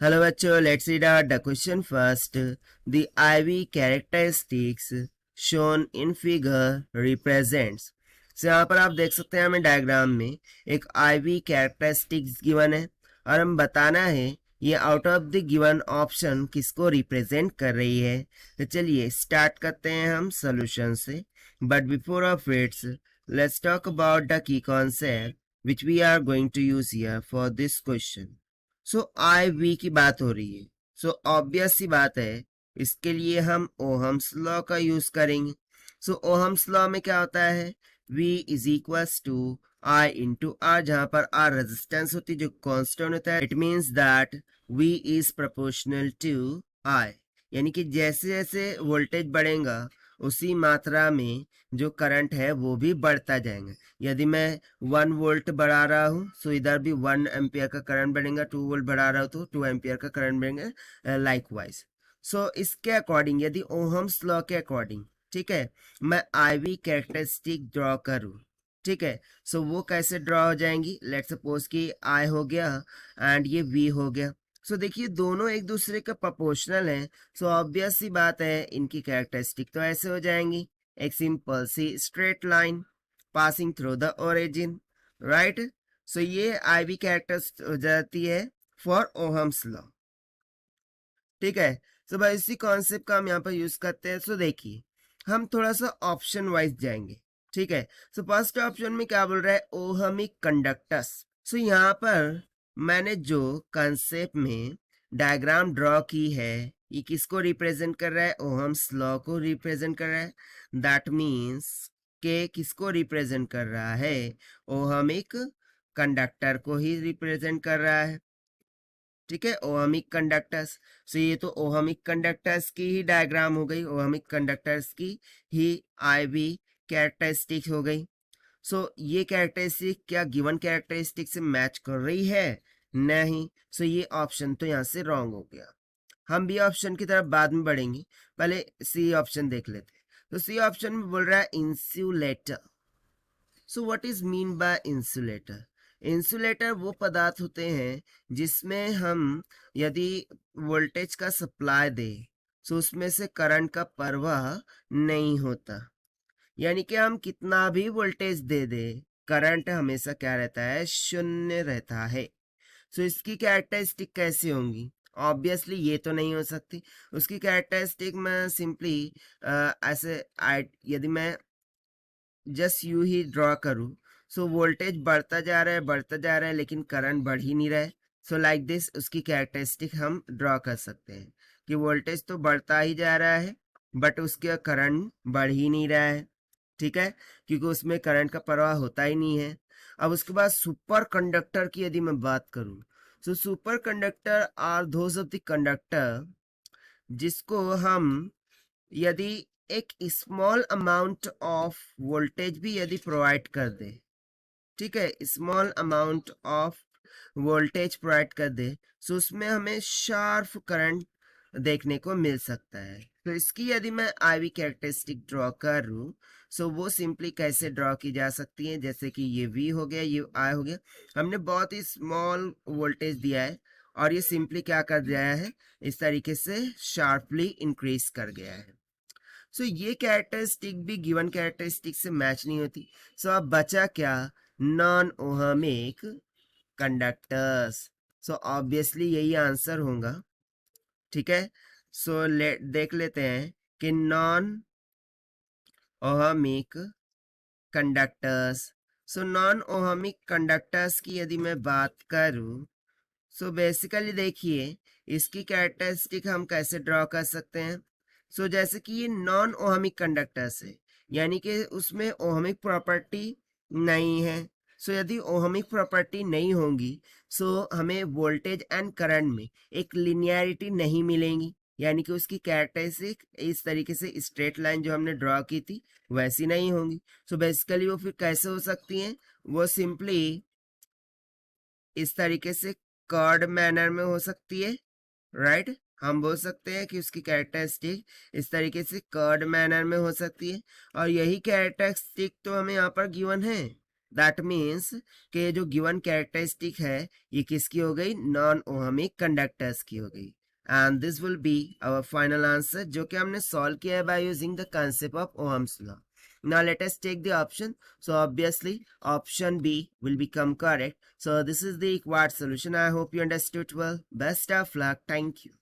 Hello बच्चों, let's read out the question first. The IV characteristics shown in figure represents. So यहाँ पर आप देख सकते हैं हमें डायग्राम में एक IV कैरेक्टरिस्टिक्स गिवन है और हम बताना है ये out of the given option किसको रिप्रेजेंट कर रही है. तो चलिए स्टार्ट करते हैं हम सोल्यूशन से. But before of its let's talk about the key concept which we are going to use here for this question. So IV की बात हो रही है. सो ऑब्वियस सी बात है, इसके लिए हम ओहम्स लॉ का यूज करेंगे. सो ओहम्स लॉ में क्या होता है, V is equals to I into R, जहां पर R रेजिस्टेंस होती है जो कांस्टेंट होता है. It means that V is proportional to I, यानी कि जैसे जैसे वोल्टेज बढ़ेगा उसी मात्रा में जो करंट है वो भी बढ़ता जाएगा. यदि मैं 1 वोल्ट बढ़ा रहा हूँ सो इधर भी 1 एम्पियर का करंट बढ़ेगा. 2 वोल्ट बढ़ा रहा हूँ तो 2 एम्पियर का करंट बढ़ेगा, लाइकवाइज. सो इसके अकॉर्डिंग, यदि ओहम्स लॉ के अकॉर्डिंग, ठीक है, मैं IV कैरेक्टरिस्टिक ड्रॉ करूँ, ठीक है, सो वो कैसे ड्रॉ हो जाएंगी. लेट सपोज कि I हो गया एंड ये V हो गया. सो देखिए दोनों एक दूसरे के प्रोपोर्शनल हैं. सो ऑब्वियस सी बात है इनकी कैरेक्टरिस्टिक तो ऐसे हो जाएंगी. एक सिंपल सी straight line passing through the origin, right. So ये IV कैरेक्टर हो जाती है फॉर ओहम्स लॉ, ठीक है. सो भाई इसी कॉन्सेप्ट का हम यहाँ पर यूज करते हैं. सो देखिए हम थोड़ा सा ऑप्शन वाइज जाएंगे, ठीक है. सो फर्स्ट ऑप्शन में क्या बोल रहा है, ओहमिक कंडक्टर्स. सो यहाँ पर मैंने जो कंसेप्ट में डायग्राम ड्रॉ की है ये किसको रिप्रेजेंट कर रहा है, ओहम्स लॉ को रिप्रेजेंट कर रहा है. दैट मीन्स के किसको रिप्रेजेंट कर रहा है, ओहमिक कंडक्टर को ही रिप्रेजेंट कर रहा है, ठीक है, ओहमिक कंडक्टर्स. सो ये तो ओहमिक कंडक्टर्स की ही डायग्राम हो गई, ओहमिक कंडक्टर्स की ही IV कैरेक्टरिस्टिक हो गई. सो ये कैरेक्टरिस्टिक क्या गिवन कैरेक्टरिस्टिक से मैच कर रही है, नहीं. सो ये ऑप्शन तो यहाँ से रॉन्ग हो गया. हम बी ऑप्शन की तरफ बाद में बढ़ेंगे, पहले सी ऑप्शन देख लेते हैं. तो सी ऑप्शन में बोल रहा है insulator. So what is mean by insulator. Insulator वो पदार्थ होते हैं जिसमें हम यदि वोल्टेज का सप्लाई दे तो उसमें से करंट का प्रवाह नहीं होता. यानी कि हम कितना भी वोल्टेज दे दे करंट हमेशा क्या रहता है, शून्य रहता है. सो इसकी कैरेक्टरिस्टिक कैसी होंगी, ऑब्वियसली ये तो नहीं हो सकती. उसकी कैरेक्टरिस्टिक मैं सिंपली ऐसे यदि मैं जस्ट यू ही ड्रॉ करूँ, सो वोल्टेज बढ़ता जा रहा है बढ़ता जा रहा है लेकिन करंट बढ़ ही नहीं रहा है. सो लाइक दिस उसकी कैरेक्टरिस्टिक हम ड्रॉ कर सकते हैं कि वोल्टेज तो बढ़ता ही जा रहा है बट उसका करंट बढ़ ही नहीं रहा है, ठीक है, क्योंकि उसमें करंट का प्रवाह होता ही नहीं है. अब उसके बाद सुपर कंडक्टर की यदि मैं बात करूं, so superconductor are those of the conductor जिसको हम यदि एक स्मॉल अमाउंट ऑफ वोल्टेज भी यदि प्रोवाइड कर दे, ठीक है, small amount of voltage provide कर दे, सो उसमें हमें शार्प करंट देखने को मिल सकता है. तो इसकी यदि मैं IV कैरेक्टरिस्टिक ड्रॉ करूं, सो वो सिंपली कैसे ड्रॉ की जा सकती है, जैसे कि ये V हो गया, ये I हो गया. हमने बहुत ही स्मॉल वोल्टेज दिया है और ये सिंपली क्या कर दिया है, इस तरीके से शार्पली इंक्रीज कर गया है. सो ये कैरेक्टरिस्टिक भी गिवन कैरेक्टरिस्टिक से मैच नहीं होती. सो अब बचा क्या, non ohmic conductors. So obviously यही आंसर होगा, ठीक है. सो देख लेते हैं कि non ohmic conductors. So non ohmic conductors की यदि मैं बात करूं, सो बेसिकली देखिए इसकी कैरेक्टरिस्टिक हम कैसे ड्रॉ कर सकते हैं. सो जैसे कि ये नॉन ओहमिक कंडक्टर्स है यानी कि उसमें ओहमिक प्रॉपर्टी नहीं है. सो यदि ओहमिक प्रॉपर्टी नहीं होंगी सो हमें वोल्टेज एंड करंट में एक लिनियरिटी नहीं मिलेगी, यानी कि उसकी कैरेक्टरिस्टिक इस तरीके से स्ट्रेट लाइन जो हमने ड्रॉ की थी वैसी नहीं होंगी. सो बेसिकली वो फिर कैसे हो सकती हैं, वो सिंपली इस तरीके से कर्ड मैनर में हो सकती है, राइट. हम बोल सकते हैं कि उसकी कैरेक्टरिस्टिक इस तरीके से कर्ड मैनर में हो सकती है और यही कैरेक्टरिस्टिक तो हमें यहाँ पर गिवन है. दैट मीन्स कि ये जो गिवन कैरेक्टरिस्टिक है ये किसकी हो गई, नॉन ओहमिक कंडक्टर्स की हो गई। And this will be our final answer, जो कि हमने सॉल्व किया है by using the concept of Ohm's law. Now let us take the option. So obviously option B will become correct. So this is the required solution. I hope you understood well. Best of luck. Thank you.